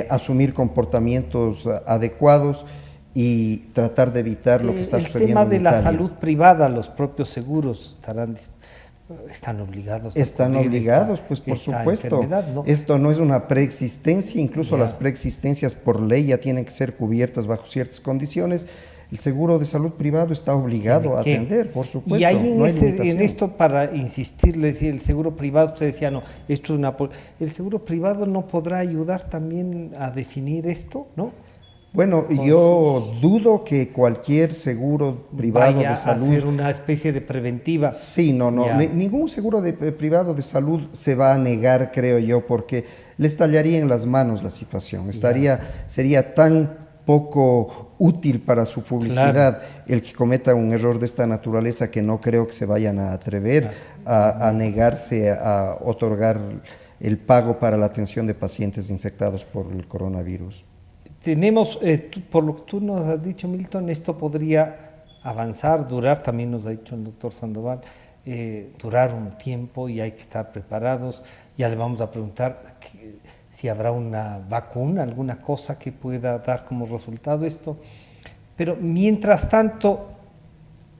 asumir comportamientos adecuados y tratar de evitar lo que está sucediendo. El tema de la salud privada, los propios seguros están obligados. Están obligados, pues por supuesto. ¿No? Esto no es una preexistencia, incluso las preexistencias por ley ya tienen que ser cubiertas bajo ciertas condiciones. El seguro de salud privado está obligado a atender, por supuesto. Y ahí en esto, para insistirle, el seguro privado, usted decía, no, esto es el seguro privado no podrá ayudar también a definir esto, ¿no? Bueno, yo dudo que cualquier seguro privado vaya de salud... a hacer una especie de preventiva. Sí, no, Ya. ningún seguro privado de salud se va a negar, creo yo, porque le estallaría en las manos la situación. Sería tan poco útil para su publicidad el que cometa un error de esta naturaleza que no creo que se vayan a atrever a negarse a otorgar el pago para la atención de pacientes infectados por el coronavirus. Tenemos, por lo que tú nos has dicho, Milton, esto podría avanzar, durar, también nos ha dicho el doctor Sandoval, durar un tiempo y hay que estar preparados. Ya le vamos a preguntar si habrá una vacuna, alguna cosa que pueda dar como resultado esto. Pero mientras tanto,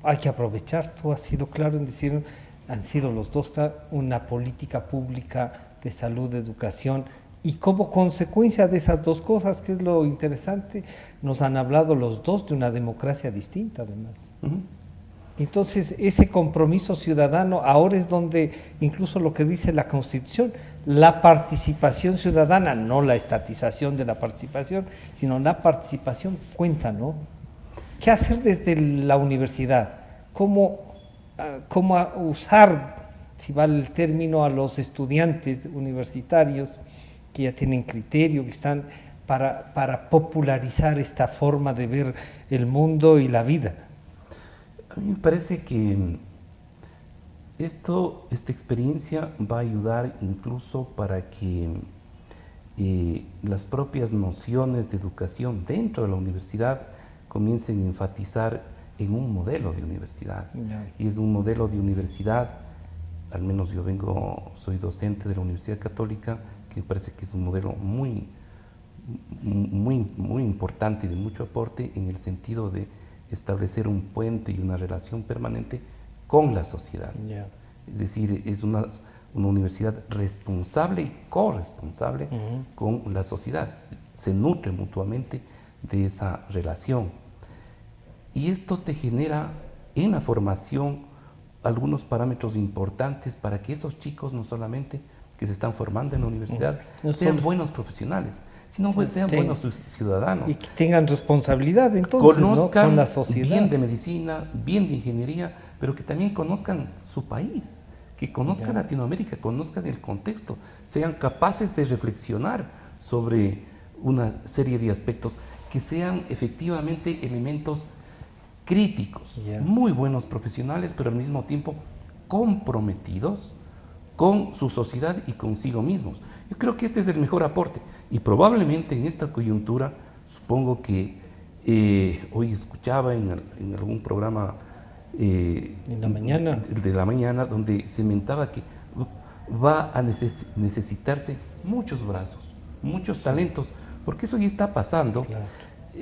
hay que aprovechar, tú has sido claro en decir, han sido los dos, una política pública de salud, de educación, y como consecuencia de esas dos cosas, que es lo interesante, nos han hablado los dos de una democracia distinta además. Entonces, ese compromiso ciudadano ahora es donde, incluso lo que dice la Constitución, la participación ciudadana, no la estatización de la participación, sino la participación cuenta, ¿no? ¿Qué hacer desde la universidad? ¿Cómo usar, si vale el término, a los estudiantes universitarios que ya tienen criterio, que están para popularizar esta forma de ver el mundo y la vida? A mí me parece que esta experiencia va a ayudar incluso para que las propias nociones de educación dentro de la universidad comiencen a enfatizar en un modelo de universidad. Y es un modelo de universidad, al menos yo soy docente de la Universidad Católica, que me parece que es un modelo muy importante y de mucho aporte en el sentido de establecer un puente y una relación permanente con la sociedad. Es decir, es una universidad responsable y corresponsable con la sociedad. Se nutre mutuamente de esa relación. Y esto te genera en la formación algunos parámetros importantes para que esos chicos no solamente que se están formando en la universidad sean buenos profesionales, sino sean buenos ciudadanos. Y que tengan responsabilidad entonces, conozcan, ¿no?, con la sociedad. Bien de medicina, bien de ingeniería, pero que también conozcan su país, que conozcan Latinoamérica, conozcan el contexto, sean capaces de reflexionar sobre una serie de aspectos, que sean efectivamente elementos críticos, muy buenos profesionales, pero al mismo tiempo comprometidos con su sociedad y consigo mismos. Yo creo que este es el mejor aporte y probablemente en esta coyuntura, supongo que hoy escuchaba en algún programa de la mañana donde se mentaba que va a necesitarse muchos brazos, muchos talentos, porque eso ya está pasando.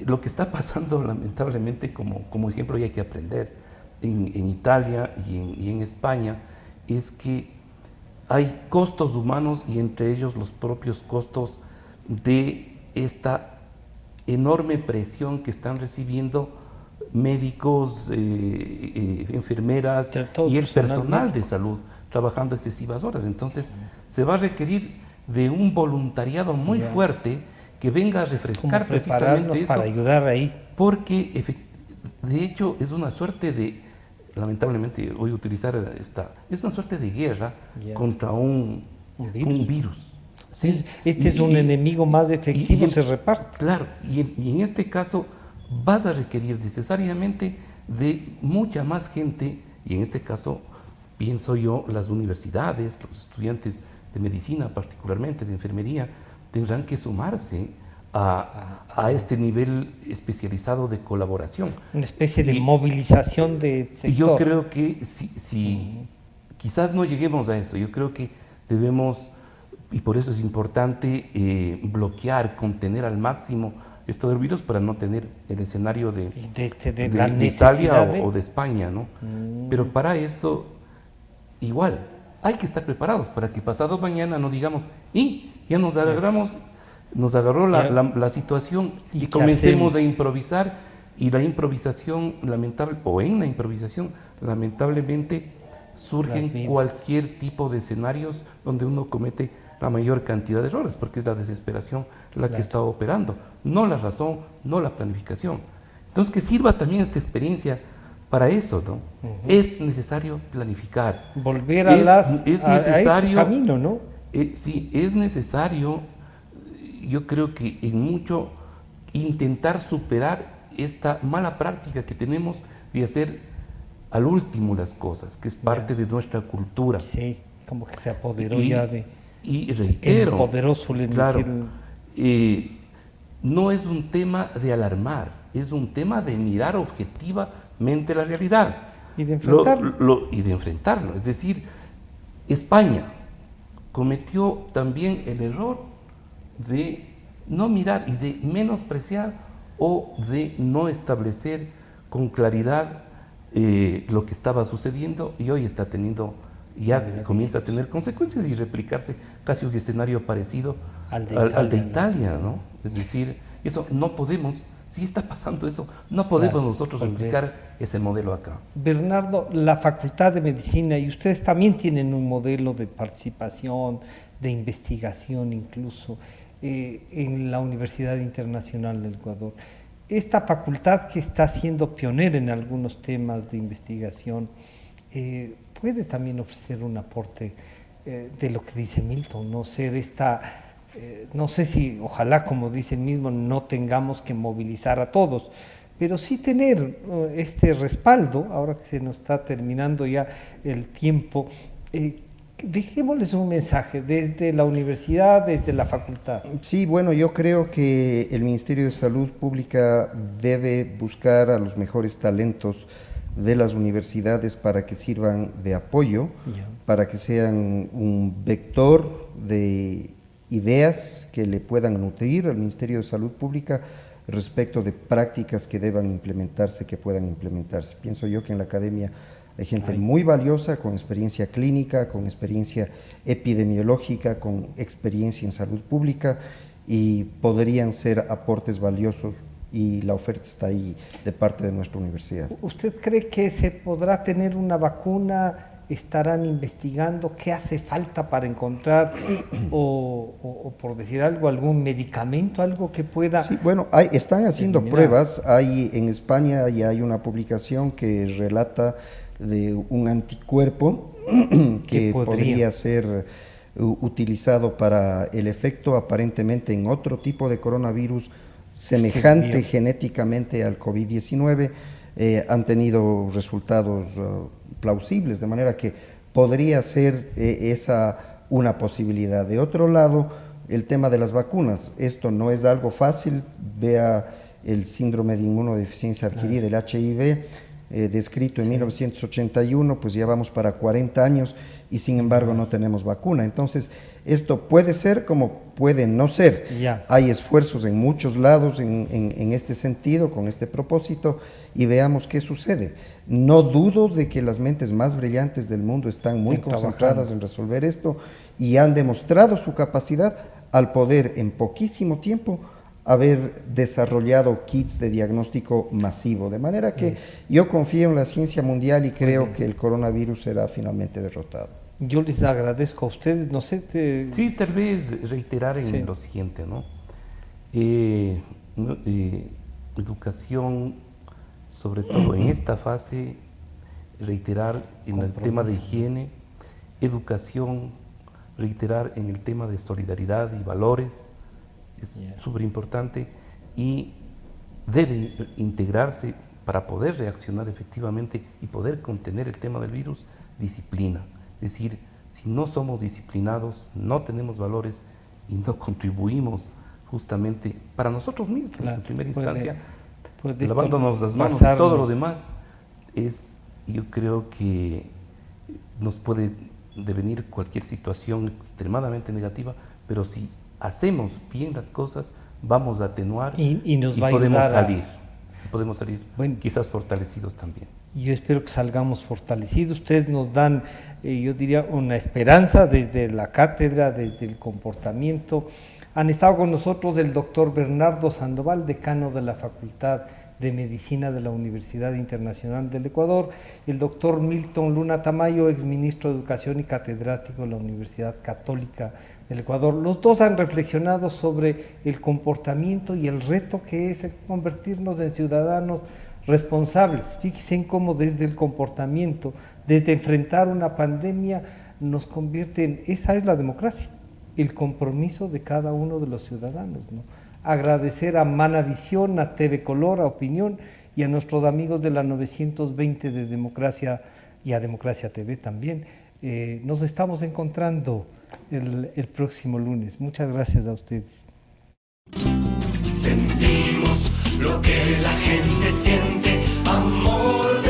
Lo que está pasando lamentablemente como ejemplo, y hay que aprender en Italia y en España, es que hay costos humanos y entre ellos los propios costos de esta enorme presión que están recibiendo médicos, enfermeras y el personal de salud trabajando excesivas horas. Entonces se va a requerir de un voluntariado muy fuerte que venga a refrescar precisamente esto, para ayudar ahí. Porque de hecho es una suerte de, lamentablemente voy a utilizar es una suerte de guerra contra un virus. ¿Sí? Este es un enemigo más efectivo, se reparte. Claro, y en este caso vas a requerir necesariamente de mucha más gente, y en este caso pienso yo, las universidades, los estudiantes de medicina particularmente, de enfermería, tendrán que sumarse a este nivel especializado de colaboración. Una especie de movilización de sector. Y yo creo que si quizás no lleguemos a eso, yo creo que debemos, y por eso es importante bloquear, contener al máximo esto del virus para no tener el escenario de Italia o de España, ¿no? Pero para eso, igual, hay que estar preparados para que pasado mañana no digamos, y ya nos agarró la situación y comencemos a improvisar, y la improvisación lamentablemente surgen cualquier tipo de escenarios donde uno comete la mayor cantidad de errores, porque es la desesperación la que está operando, no la razón, no la planificación. Entonces, que sirva también esta experiencia para eso, ¿no? Es necesario planificar. Volver a ese camino, ¿no? Sí, es necesario, yo creo que en mucho, intentar superar esta mala práctica que tenemos de hacer al último las cosas, que es parte de nuestra cultura. Sí, como que se apoderó ya de... Y reitero, poderoso, claro, no es un tema de alarmar, es un tema de mirar objetivamente la realidad. Y de enfrentarlo. Y de enfrentarlo. Es decir, España cometió también el error de no mirar y de menospreciar o de no establecer con claridad lo que estaba sucediendo, y hoy está teniendo, ya comienza a tener consecuencias y replicarse casi un escenario parecido al de Italia, ¿no? Es decir, eso no podemos, si está pasando eso, no podemos nosotros replicar ese modelo acá. Bernardo, la Facultad de Medicina, y ustedes también tienen un modelo de participación, de investigación incluso, en la Universidad Internacional del Ecuador. Esta facultad, que está siendo pionera en algunos temas de investigación, puede también ofrecer un aporte de lo que dice Milton, no ser no sé si, ojalá, como dice el mismo, no tengamos que movilizar a todos, pero sí tener este respaldo, ahora que se nos está terminando ya el tiempo. Dejémosles un mensaje desde la universidad, desde la facultad. Sí, bueno, yo creo que el Ministerio de Salud Pública debe buscar a los mejores talentos de las universidades para que sirvan de apoyo, para que sean un vector de ideas que le puedan nutrir al Ministerio de Salud Pública respecto de prácticas que deban implementarse, que puedan implementarse. Pienso yo que en la academia hay gente muy valiosa, con experiencia clínica, con experiencia epidemiológica, con experiencia en salud pública, y podrían ser aportes valiosos, y la oferta está ahí de parte de nuestra universidad. ¿Usted cree que se podrá tener una vacuna? ¿Estarán investigando qué hace falta para encontrar o por decir algo, algún medicamento, algo que pueda? Sí, bueno, están haciendo pruebas. En España ya hay una publicación que relata de un anticuerpo que podría ser utilizado para el efecto aparentemente en otro tipo de coronavirus semejante genéticamente al COVID-19. Han tenido resultados plausibles, de manera que podría ser esa una posibilidad. De otro lado, el tema de las vacunas. Esto no es algo fácil. Vea el síndrome de inmunodeficiencia adquirida, el HIV, descrito en 1981, pues ya vamos para 40 años y sin embargo no tenemos vacuna. Entonces, esto puede ser como puede no ser. Hay esfuerzos en muchos lados en este sentido, con este propósito, y veamos qué sucede. No dudo de que las mentes más brillantes del mundo están muy concentradas en resolver esto y han demostrado su capacidad al poder en poquísimo tiempo haber desarrollado kits de diagnóstico masivo, de manera que yo confío en la ciencia mundial y creo que el coronavirus será finalmente derrotado. Yo les agradezco a ustedes, no sé... Sí, tal vez reiterar en lo siguiente, ¿no? Educación, sobre todo en esta fase, reiterar en el tema de higiene, educación, reiterar en el tema de solidaridad y valores, es súper importante, y debe integrarse para poder reaccionar efectivamente y poder contener el tema del virus, disciplina. Es decir, si no somos disciplinados, no tenemos valores y no contribuimos justamente para nosotros mismos, en primera instancia, lavándonos las manos y todo lo demás, yo creo que nos puede devenir cualquier situación extremadamente negativa, pero si hacemos bien las cosas, vamos a atenuar y nos va a podemos ayudar salir. Podemos salir quizás fortalecidos también. Yo espero que salgamos fortalecidos. Ustedes nos dan, yo diría, una esperanza desde la cátedra, desde el comportamiento. Han estado con nosotros el doctor Bernardo Sandoval, decano de la Facultad de Medicina de la Universidad Internacional del Ecuador, el doctor Milton Luna Tamayo, exministro de Educación y catedrático de la Universidad Católica del Ecuador. Los dos han reflexionado sobre el comportamiento y el reto que es convertirnos en ciudadanos responsables. Fíjense en cómo desde el comportamiento, desde enfrentar una pandemia, nos convierte en, esa es la democracia, el compromiso de cada uno de los ciudadanos, ¿no? Agradecer a Manavisión, a TV Color, a Opinión y a nuestros amigos de la 920 de Democracia y a Democracia TV también. Nos estamos encontrando el próximo lunes. Muchas gracias a ustedes. Sentimos lo que la gente siente.